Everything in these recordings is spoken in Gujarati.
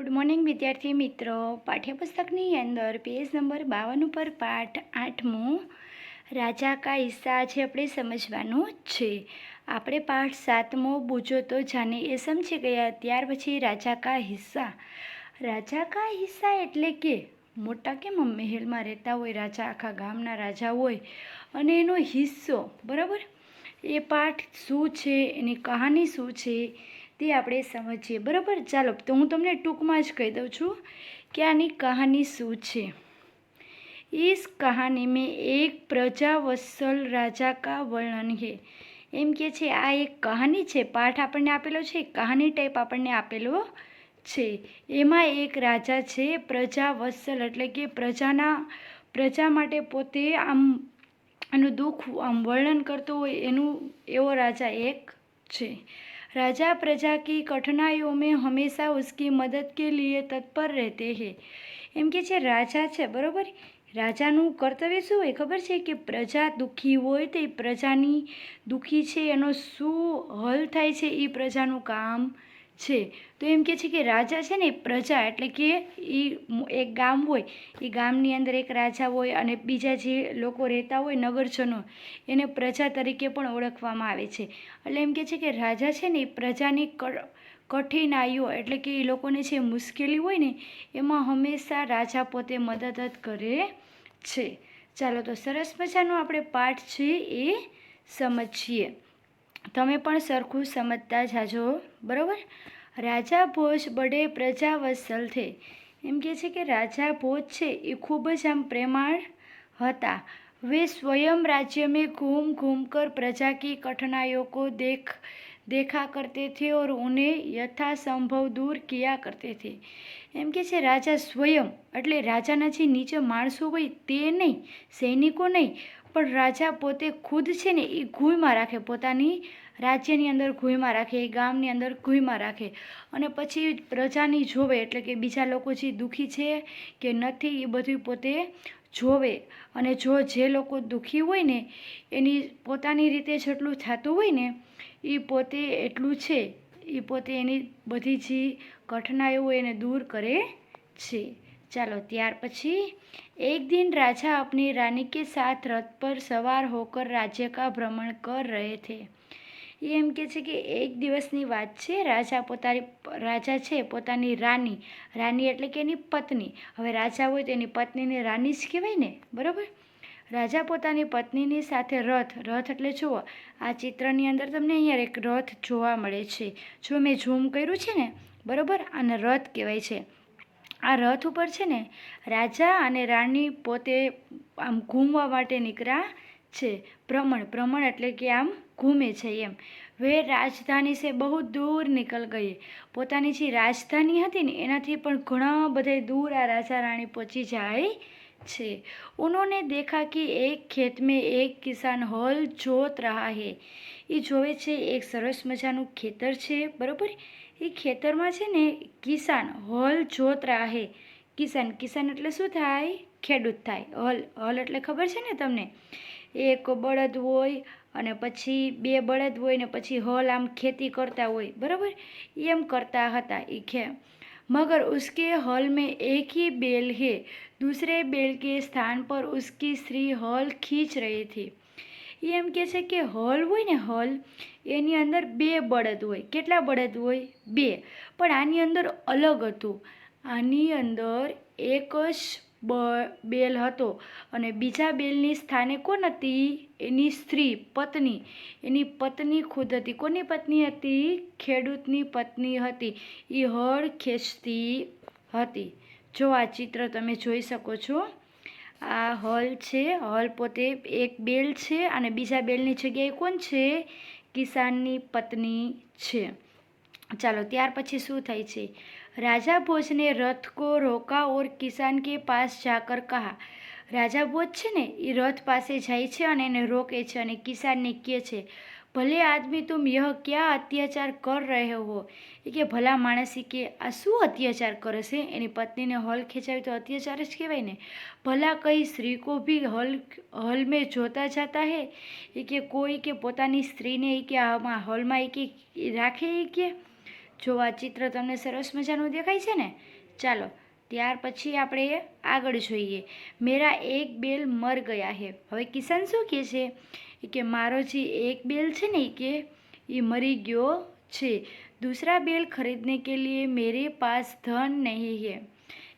गुड मॉर्निंग विद्यार्थी मित्रों। पाठ्यपुस्तकनी अंदर पेज नंबर 52 पर पाठ 8मो राजा का हिस्सा आज આપણે સમજવાનો છે। આપણે પાઠ 7મો બૂझो તો જાને એ સમજી ગયા। ત્યાર પછી રાજા કા હિસ્સા એટલે કે મોટા કેમ મહેલમાં રહેતા હોય રાજા, આખા ગામના રાજા હોય અને એનો હિસ્સો, બરાબર। એ પાઠ શું છે, એની કહાની શું છે તે આપણે સમજીએ, બરાબર। ચાલો તો હું તમને ટૂંકમાં જ કહી દઉં છું કે આની કહાની શું છે। इस कहानी में एक प्रजावत्सल राजा का वर्णन है। એમ કે છે આ એક કહાની છે, પાઠ આપણને આપેલો છે, કહાની ટાઈપ આપણને આપેલો છે। એમાં એક રાજા છે પ્રજાવત્સલ એટલે કે પ્રજા માટે પોતે આમ એનું દુઃખ આમ વર્ણન કરતો હોય એવો રાજા એક છે। राजा प्रजा की कठिनाइयों में हमेशा उसकी मदद के लिए तत्पर रहते हैं। એમ કે છે રાજા છે, બરાબર। રાજાનું કર્તવ્ય શું હોય ખબર છે કે પ્રજા દુઃખી હોય તો એ પ્રજાની દુઃખી છે એનો શું હલ થાય છે એ પ્રજાનું કામ છે। તો એમ કે છે કે રાજા છે ને પ્રજા એટલે કે એ એક ગામ હોય, એ ગામની અંદર એક રાજા હોય અને બીજા જે લોકો રહેતા હોય નગરજનો એને પ્રજા તરીકે પણ ઓળખવામાં આવે છે। એટલે એમ કે છે કે રાજા છે ને એ પ્રજાની કઠિનાઈઓ એટલે કે એ લોકોને જે મુશ્કેલી હોય ને એમાં હંમેશા રાજા પોતે મદદ જ કરે છે। ચાલો તો સરસ મજાનો આપણે પાઠ છે એ સમજીએ। તમે પણ સરખું સમજતા જાજો, બરાબર। રાજા ભોજ બડે પ્રજાવત્સલ થે। એમ કે છે કે રાજા ભોજ છે એ ખૂબ જ આમ પ્રેમાળ હતા। वे स्वयं राज्य में घूम घूम कर प्रजा की कठिनाइयों को देखा करते थे और उन्हें यथासंभव दूर किया करते थे। એમ કે છે રાજા સ્વયં એટલે રાજાના જે નીચે માણસો હોય તે નહીં, સૈનિકો નહીં, પણ રાજા પોતે ખુદ છે ને એ ઘૂયમાં રાખે, પોતાની રાજ્યની અંદર ઘૂયમાં રાખે, એ ગામની અંદર ઘૂયમાં રાખે અને પછી પ્રજાની જોવે એટલે કે બીજા લોકો જે દુઃખી છે કે નથી એ બધું પોતે જોવે અને જો જે લોકો દુઃખી હોય ને એની પોતાની રીતે જેટલું થતું હોય ને એ પોતે એટલું છે, એ પોતે એની બધી જે કઠિનાઈઓ હોય એને दूर करे છે। ચાલો ત્યાર પછી एक दिन राजा अपनी रानी के साथ रथ पर सवार होकर राज्य का भ्रमण कर रहे थे। એ એમ કે છે કે એક દિવસની વાત છે, રાજા છે પોતાની રાની એટલે કે એની પત્ની, હવે રાજા હોય તો એની પત્નીને રાની જ કહેવાય ને, બરાબર। રાજા પોતાની પત્નીની સાથે રથ એટલે જુઓ આ ચિત્રની અંદર તમને અહીંયા એક રથ જોવા મળે છે, જો મેં ઝૂમ કર્યું છે ને, બરાબર, આને રથ કહેવાય છે। આ રથ ઉપર છે ને રાજા અને રાણી પોતે આમ ઘૂમવા માટે નીકળ્યા છે। ભ્રમણ એટલે કે આમ ઘૂમે છે એમ। વે રાજધાની સે બહુ દૂર નિકલ ગઈ। પોતાની જે રાજધાની હતી ને એનાથી પણ ઘણા બધે દૂર આ રાજા રાણી પહોંચી જાય છે। उन्होंने देखा कि एक खेत में एक किसान हल जोत रहा है। એ જોવે છે એક સરસ મજાનું ખેતર છે, બરાબર। એ ખેતરમાં છે ને કિસાન હલ જોત રહા હે। કિસાન એટલે શું થાય? ખેડૂત થાય। હલ એટલે ખબર છે ને તમને, એક બળદ હોય અને પછી બે બળદ હોય ને પછી હલ આમ ખેતી કરતા હોય, બરાબર। એમ કરતા હતા એ मगर उसके हल में एक ही बैल है, दूसरे बैल के स्थान पर उसकी स्त्री हल खींच रही थी। એમ કે છે કે હલ હોય ને હલ એની અંદર બે બળદ હોય, કેટલા બળદ હોય? બે, પણ આની અંદર અલગ હતું। આની અંદર એક જ બેલ હતો અને બીજા બેલની સ્થાને કોણ હતી? એની સ્ત્રી, પત્ની, એની પત્ની ખુદ હતી। કોની પત્ની હતી? ખેડૂતની પત્ની હતી। એ હળ ખેંચતી હતી। જો આ ચિત્ર તમે જોઈ શકો છો, આ હલ છે, હલ પોતે એક બેલ છે અને બીજા બેલની જગ્યાએ કોણ છે? કિસાનની પત્ની છે। ચાલો ત્યાર પછી શું થાય છે? राजा भोज ने रथ को रोका और किसान के पास जाकर कहा। राजा भोज છે ને એ રથ પાસે જાય છે અને એને રોકે છે અને કિસાનને કહે છે, ભલે આદમી તુમ યહ ક્યા અત્યાચાર કર રહે હો। એ કે ભલા માણસ કે આ શું અત્યાચાર કરે છે? એની પત્નીને હલ ખેંચાવી તો અત્યાચાર જ કહેવાય ને। ભલા કઈ સ્ત્રી કો ભી હલ મેં જોતા જાતા હે। એ કે કોઈ કે પોતાની સ્ત્રીને એ કે આમાં હલમાં એ કે રાખે એ કે જો આ ચિત્ર તમને સરસ મજાનું દેખાય છે ને? ચાલો ત્યાર પછી આપણે આગળ જોઈએ. મેરા એક બેલ મર ગયા હે. હવે કિસાન શું કહે છે? કે મારો જે એક બેલ છે ને કે એ મરી ગયો છે. दूसरा बेल खरीदने के लिए मेरे पास धन नहीं है.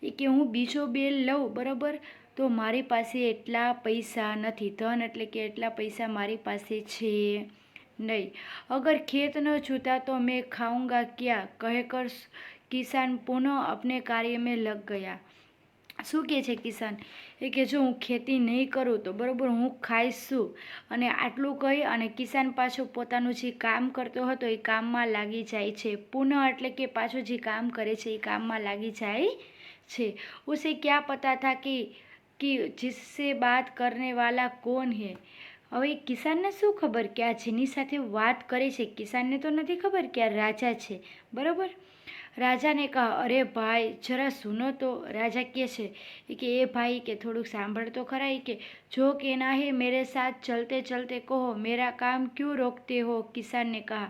એ કે હું બીજો બેલ લઉં બરાબર, તો મારી પાસે એટલા પૈસા નથી. ધન એટલે કે એટલા પૈસા મારી પાસે છે नहीं. अगर खेत न छूता तो मैं खाऊंगा क्या, कहकर किसान पुनः अपने कार्य में लग गया. શું કહે છે કિસાન? એ કે જો હું ખેતી નહીં કરું તો બરાબર હું ખાઈશ શું? અને આટલું કહી અને કિસાન પાછો પોતાનું જે કામ કરતો હતો એ કામમાં લાગી જાય છે. પુનઃ એટલે કે પાછો જે કામ કરે છે એ કામમાં લાગી જાય છે. ઉસે ક્યાં પતા થા કે જિસસે બાત કરને વાલા કોણ હે. હવે કિસાનને શું ખબર કે આ જેની સાથે વાત કરે છે, કિસાનને તો નથી ખબર કે આ રાજા છે બરાબર. રાજાને કહા અરે ભાઈ જરા સુનો તો. રાજા કહે છે કે એ ભાઈ કે થોડુંક સાંભળ તો ખરા. કે જો कहना है मेरे साथ चलते चलते कहो, मेरा काम क्यों रोकते हो. કિસાનને કહા.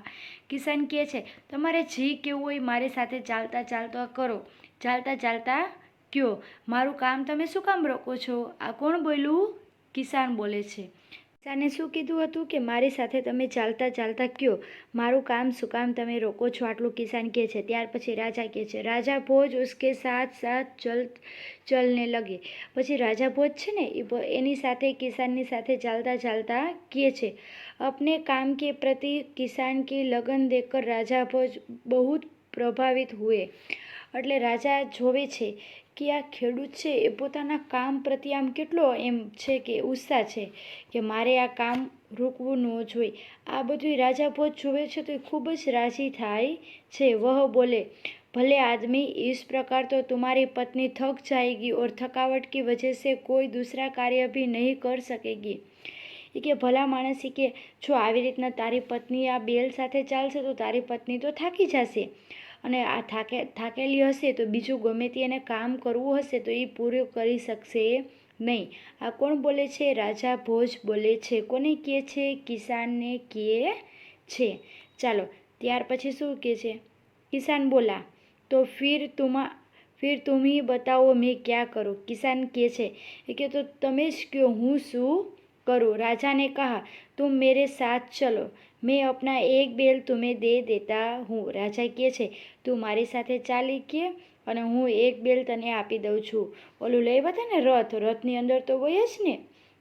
કિસાન કહે છે તમારે જે કહેવું હોય મારી સાથે ચાલતા ચાલતા કરો, ચાલતા ચાલતા કયો, મારું કામ તમે શું કામ રોકો છો. આ કોણ બોલ્યું? કિસાન બોલે છે. કિસાને શું કીધું હતું કે મારી સાથે તમે ચાલતા ચાલતા કયો, મારું કામ શું કામ તમે રોકો છો, આટલું કિસાન કહે છે. ત્યાર પછી રાજા કહે છે રાજા ભોજ ઉસકે સાથ સાથ ચલને લગે. પછી રાજા ભોજ છે ને એની સાથે કિસાનની સાથે ચાલતા ચાલતા કહે છે अपने काम के प्रति किसान की लगन देखकर राजा भोज बहुत प्रभावित हुए. એટલે રાજા જોવે છે કે આ ખેડૂત છે એ પોતાના કામ પ્રત્યે આમ કેટલો એમ છે કે ઉત્સાહ છે કે મારે આ કામ રોકવું ન જોઈએ. આ બધું રાજા ભોજ જોવે છે તો એ ખૂબ જ રાજી થાય છે. વહ બોલે भले आदमी इस प्रकार तो तुम्हारी पत्नी थक जाएगी और थकावट की वजह से कोई दूसरा कार्य भी नहीं कर सकेगी. એ કે ભલા માણસ કે જો આવી રીતના તારી પત્ની આ બેલ સાથે ચાલશે તો તારી પત્ની તો થાકી જશે અને આ થાકેલી હશે તો બીજું ગમે તે એને કામ કરવું હશે તો એ પૂરું કરી શકશે નહીં. આ કોણ બોલે છે? રાજા ભોજ બોલે છે. કોને કહે છે? કિસાનને કહે છે. ચાલો ત્યાર પછી શું કહે છે? કિસાન બોલા તો फिर तुम ही बताओ मैं क्या करूँ. કિસાન કહે છે કે તો તમે જ કહો હું શું करो. राजा ने कहा तुम मेरे साथ चलो, मैं अपना एक बेल तुम्हें दे देता हूँ. राजा કહે છે તું મારી સાથે ચાલી કે અને હું એક બેલ તને આપી દઉં છું. ઓલું લઈ બતા ને રથની અંદર તો હોય જ ને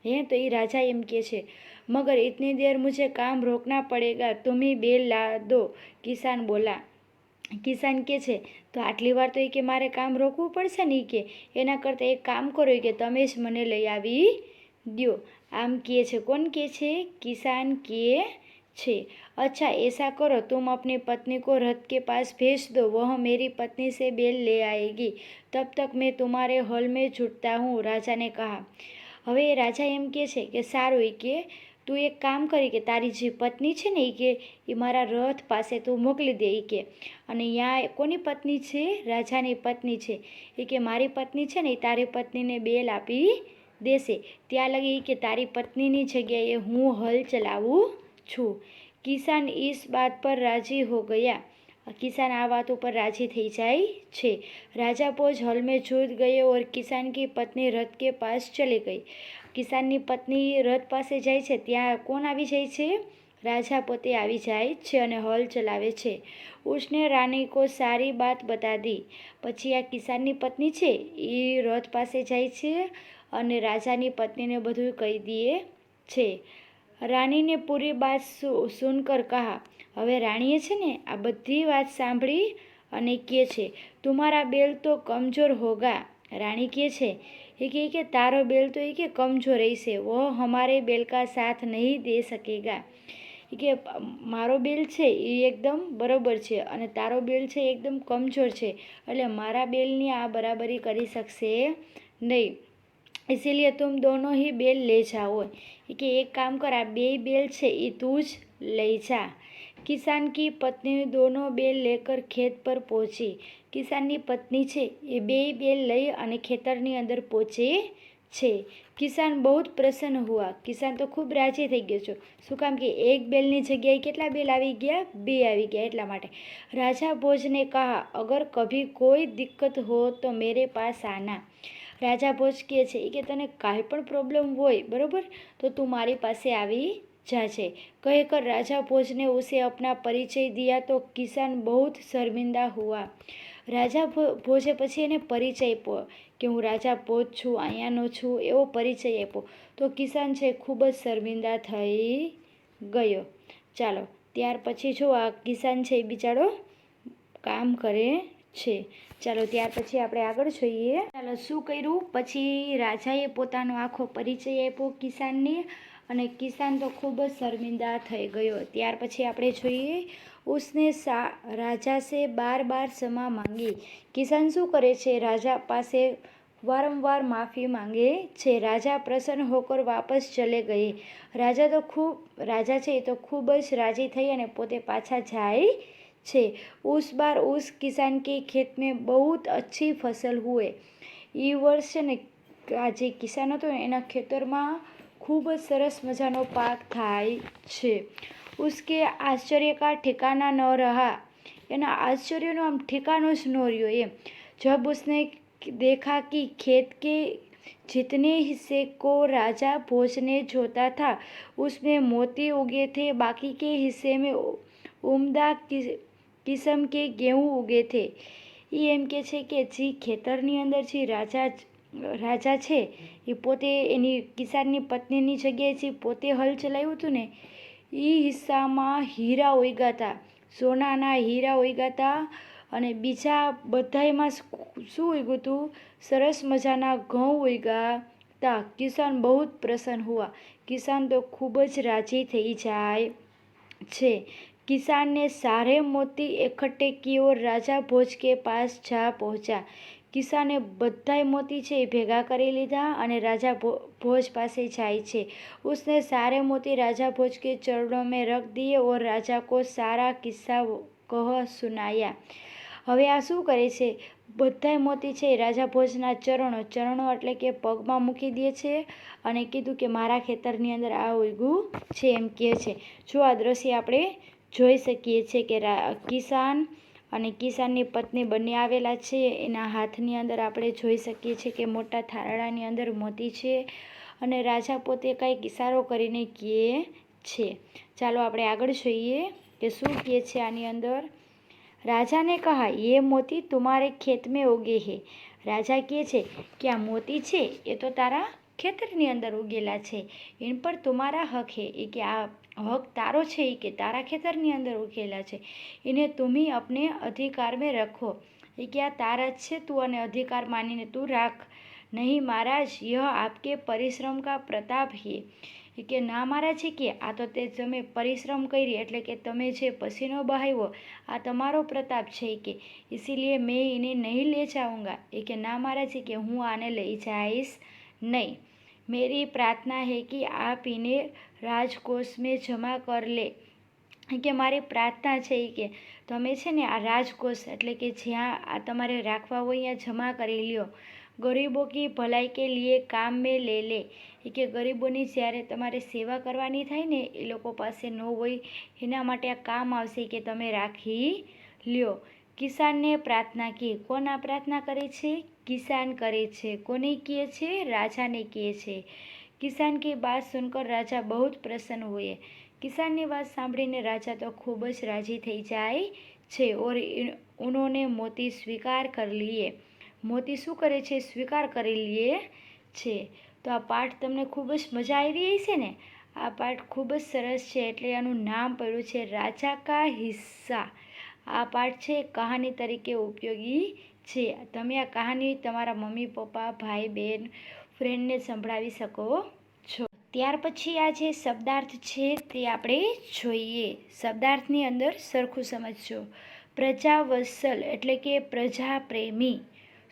હે. તો એ રાજા એમ કહે છે મગર इतनी देर मुझे काम रोकना पड़ेगा, तुम ही बेल ला दो. કિસાન બોલા. કિસાન કહે છે તો આટલી વાર તો એ કે મારે કામ રોકવું પડશે ને કે એના કરતાં એક કામ કરો કે તમે જ મને લઈ આવી દો. આમ કહે છે. કોણ કહે છે? કિસાન કહે છે. अच्छा ऐसा करो तुम अपनी पत्नी को रथ के पास भेज दो, वह मेरी पत्नी से बेल ले आएगी, तब तक मैं तुम्हारे हल में छूटता हूँ. રાજાને કહા. હવે રાજા એમ કહે છે કે સારું એ કે તું એક કામ કરી કે તારી જે પત્ની છે ને એ મારા રથ પાસે તું મોકલી દે એ કે. અને ત્યાં કોની પત્ની છે? રાજાની પત્ની છે. એ કે મારી પત્ની છે ને એ તારી પત્નીને બેલ આપી દેશે. ત્યાં લગી કે તારી પત્નીની જગ્યાએ હું હલ ચલાવું છું. કિસાન इस बात पर राजी हो गया. किसान आ बात पर राजी થઈ જાય છે. राजा भोज हल में जूत गए और किसान की पत्नी रथ के पास चली गई. કિસાનની પત્ની રથ પાસે જાય છે. ત્યાં કોણ આવી જાય છે? રાજા પોતે આવી જાય છે અને હલ ચલાવે છે. उसने रानी को सारी बात बता दी. પછી આ કિસાનની પત્ની છે એ રથ પાસે જાય છે અને રાજાની પત્નીને બધું કહી દે છે. રાણીને પૂરી બાત સુનકર કહા. હવે રાણીએ છે ને આ બધી વાત સાંભળી અને કહે છે તુમારા બેલ તો કમજોર હોગા. રાણી કહે છે કે તારો બેલ તો એ કે કમજોર રહેશે, વો હમારે બેલ કા સાથ નહીં દે સકેગા. કે મારો બેલ છે એ એકદમ બરાબર છે અને તારો બેલ છે એકદમ કમજોર છે, એટલે મારા બેલની આ બરાબરી કરી શકશે નહીં. इसीलिए तुम दोनों ही बेल ले जाओ. कि एक काम कर आ बे बेल છે એ તું જ લઈ જા. કિસાન કી પત્ની દોનો બેલ લેકર ખેત પર પહોંચી. કિસાનની પત્ની છે એ બે બેલ લઈ અને ખેતરની અંદર પહોંચે છે। કિસાન બહુ પ્રસન્ન હુઆ, કિસાન તો ખૂબ રાજી થઈ ગયો છો। શું કામ કે એક બેલની જગ્યાએ કેટલા બેલ આવી ગયા? 2 આવી ગયા એટલા માટે। રાજા ભોજ ને કહા, અગર કભી કોઈ દિક્કત હો તો મેરે પાસ આના। રાજા ભોજ કહે છે કે તને કાંઈ પણ પ્રોબ્લેમ હોય બરોબર તો તું મારી પાસે આવી जाचे। कहकर राजा भोज ने उसे अपना परिचय दिया तो किसान बहुत शर्मिंदा हुआ। राजा भोजे પછી એને પરિચય આપ્યો કે હું રાજા ભોજ છું, અહીંયાનો છું, એવો પરિચય આપ્યો તો કિસાન છે ખૂબ જ શર્મિંદા થઈ ગયો। ચાલો ત્યાર પછી જો આ કિસાન છે એ બિચારો કામ કરે છે। ચાલો ત્યાર પછી આપણે આગળ જોઈએ। ચાલો શું કર્યું પછી રાજાએ પોતાનો આખો પરિચય આપ્યો કિસાનને અને કિસાન તો ખૂબ જ શર્મિંદા થઈ ગયો। ત્યાર પછી આપણે જોઈએ उसने राजा से बार बार क्षमा मांगी। કિસાન શું કરે છે? રાજા પાસે વારંવાર માફી માંગે છે। રાજા પ્રસન્ન હોકર વાપસ ચલે ગયે। રાજા છે એ તો ખૂબ જ રાજી થઈ અને પોતે પાછા જાય છે। उस बार उस किसान के खेत में बहुत अच्छी फसल हुए। એ વર્ષ છે ને આ જે કિસાન હતો ને એના ખેતરમાં ખૂબ જ સરસ મજાનો પાક થાય છે। उसके आश्चर्य का ठिकाना न रहा। એના આશ્ચર્યનો આમ ઠેકાનો જ ન રહ્યો એમ। जब उसने देखा कि खेत के जितने हिस्से को राजा भोज ने जोता था उसमें मोती उगे थे, बाकी के हिस्से में उम्दा किस्म के गेहूँ उगे थे। એ એમ કે છે કે જે ખેતરની અંદર જે રાજા છે એ પોતે એની કિસાનની પત્નીની જગ્યાએ જે પોતે હલ ચલાવ્યું હતું ને એ હિસ્સામાં હીરા ઉગ્યા હતા, સોનાના હીરા ઉગ્યા હતા અને બીજા બધાયમાં શું ઉગ્યું હતું? સરસ મજાના ઘઉં ઉગ્યા હતા। કિસાન બહુ પ્રસન્ન હુઆ। કિસાન તો ખૂબ જ રાજી થઈ જાય છે। किसान ने सारे मोती इकट्ठे किए और राजा भोज के पास जा पहुंचा। કિસાને બધાય મોતી છે એ ભેગા કરી લીધા અને રાજા ભોજ પાસે જાય છે। उसने सारे मोती राजा भोज के चरणों में रख दिए और राजा को सारा किस्सा कह सुनाया। હવે આ શું કરે છે? બધાય મોતી છે રાજા ભોજના ચરણો એટલે કે પગમાં મૂકી દે છે અને કીધું કે મારા ખેતરની અંદર આ ઉગ્યું છે એમ કહે છે। જો આ દ્રશ્ય આપણે જોઈ શકીએ છીએ કે કિસાન અને કિસાનની પત્ની બંને આવેલા છે। એના હાથની અંદર આપણે જોઈ શકીએ છીએ કે મોટા થારાળાની અંદર મોતી છે અને રાજા પોતે કંઈક ઇશારો કરીને કહે છે। ચાલો આપણે આગળ જોઈએ કે શું કહે છે આની અંદર। राजा ने कहा ये मोती तुम्हारे खेत में उगे हैं। રાજા કહે છે કે આ મોતી છે એ તો તારા ખેતરની અંદર ઉગેલા છે, इन पर तुम्हारा हक है। એ કે આ હક તારો છે એ કે તારા ખેતરની અંદર ઉગેલા છે। इन्हें तुम ही अपने अधिकार में रखो। એ કે આ તારા જ છે, તું અને અધિકાર માનીને તું રાખ। નહીં મહારાજ, यह आपके परिश्रम का प्रताप है। એ કે ના મહારાજ કે આ તો તે તમે પરિશ્રમ કરી એટલે કે તમે જે પસીનો બહાવ્યો આ તમારો પ્રતાપ છે કે इसीलिए मैं इन्हें नहीं ले जाऊंगा। એ કે ના મહારાજ કે હું આને લઈ જઈશ નહીં। मेरी प्रार्थना है कि आप इन्हें राजकोष में जमा कर ले। કે મારી પ્રાર્થના છે એ કે તમે છે ને આ રાજકોષ એટલે કે જ્યાં આ તમારે રાખવા હોય ત્યાં જમા કરી લ્યો। ગરીબો કી ભલાઈ કે લીએ કામ મેં લે લે। એ કે ગરીબોની જ્યારે તમારે સેવા કરવાની થાય ને એ લોકો પાસે ન હોય એના માટે આ કામ આવશે કે તમે રાખી લ્યો। કિસાનને પ્રાર્થના કી। કોણ આ પ્રાર્થના કરે છે? કિસાન કરે છે। કોને કહે છે? રાજાને કહે છે। કિસાન की बात सुनकर राजा बहुत प्रसन्न हुए। કિસાનની વાત સાંભળીને રાજા તો ખૂબ જ રાજી થઈ જાય છે। ઓર ઉन्होंने મોતી સ્વીકાર કરી લીએ। મોતી શું કરે છે? સ્વીકાર કરી લીએ છે। તો આ પાઠ તમને ખૂબ જ મજા આવી હશે ને? આ પાઠ ખૂબ જ સરસ છે એટલે આનું નામ પડ્યું છે રાજા કા હિસ્સા। આ પાઠ છે કહાની તરીકે ઉપયોગી છે। તમે આ કહાની તમારા મમ્મી પપ્પા ભાઈ બહેન ફ્રેન્ડને સંભળાવી શકો છો। ત્યાર પછી આ જે શબ્દાર્થ છે તે આપણે જોઈએ। શબ્દાર્થની અંદર સરખું સમજજો। પ્રજાવત્સલ એટલે કે પ્રજા પ્રેમી।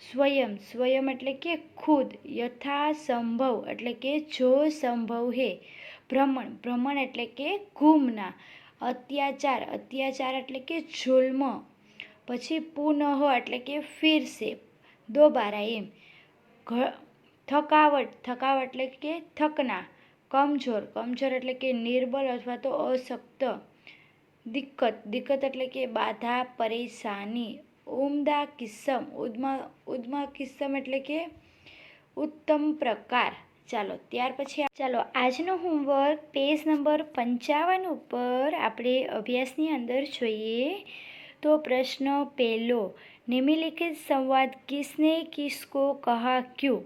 સ્વયં એટલે કે ખુદ। યથાસંભવ એટલે કે જો સંભવ હે। ભ્રમણ એટલે કે ઘૂમના। અત્યાચાર એટલે કે જુલ્મ। પછી પુનઃ એટલે કે ફિર સે દોબારા એમ। થકાવટ એટલે કે થકના. કમજોર એટલે કે નિર્બળ અથવા તો અશક્ત. દિક્કત એટલે કે બાધા, પરેશાની. ઉમ્દા કિસ્સમ એટલે કે ઉત્તમ પ્રકાર. ચાલો આજનો હોમવર્ક પેજ નંબર 55 ઉપર આપણે અભ્યાસની અંદર જોઈએ. તો પ્રશ્ન પહેલો, નિમ્નલિખિત સંવાદ કિસને કિસકો કહા ક્યું.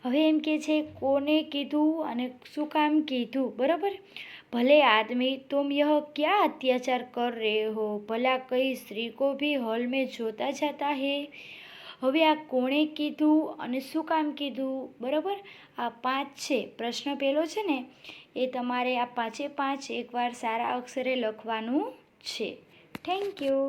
હવે એમ કે છે કોને કીધું અને શું કામ કીધું, બરાબર. ભલે આદમી तुम यह क्या अत्याचार कर रहे हो, भला कई स्त्री को भी हॉल में જોતા જાતા હે. હવે આ કોણે કીધું અને શું કામ કીધું, બરાબર. આ 5 છે. પ્રશ્ન પહેલો છે ને એ તમારે આ 5 એકવાર સારા અક્ષરે લખવાનું છે. Thank you.